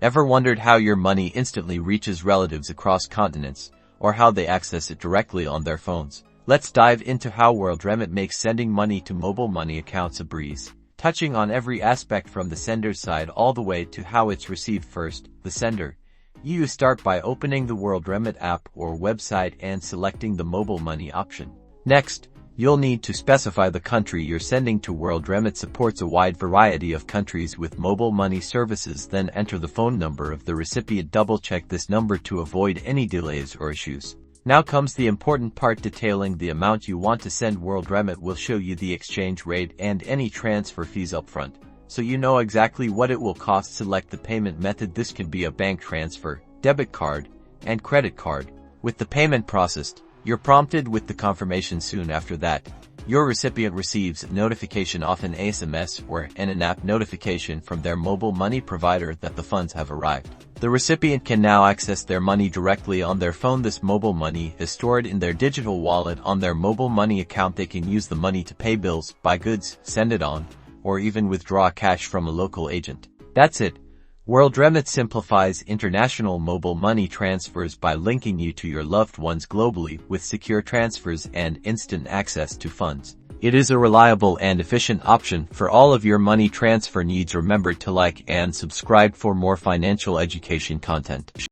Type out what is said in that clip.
Ever wondered how your money instantly reaches relatives across continents, or how they access it directly on their phones? Let's dive into how Worldremit makes sending money to mobile money accounts a breeze, touching on every aspect from the sender's side all the way to how it's received. First, the sender. You start by opening the Worldremit app or website and selecting the mobile money option. Next, you'll need to specify the country you're sending to. Worldremit supports a wide variety of countries with mobile money services. Then enter the phone number of the recipient. Double-check this number to avoid any delays or issues. Now comes the important part, detailing the amount you want to send. Worldremit will show you the exchange rate and any transfer fees upfront, so you know exactly what it will cost. Select the payment method. This can be a bank transfer, debit card, and credit card. With the payment processed, you're prompted with the confirmation. Soon after that, your recipient receives a notification, often SMS or an in-app notification from their mobile money provider, that the funds have arrived. The recipient can now access their money directly on their phone. This mobile money is stored in their digital wallet on their mobile money account. They can use the money to pay bills, buy goods, send it on, or even withdraw cash from a local agent. That's it. Worldremit simplifies international mobile money transfers by linking you to your loved ones globally with secure transfers and instant access to funds. It is a reliable and efficient option for all of your money transfer needs. Remember to like and subscribe for more financial education content.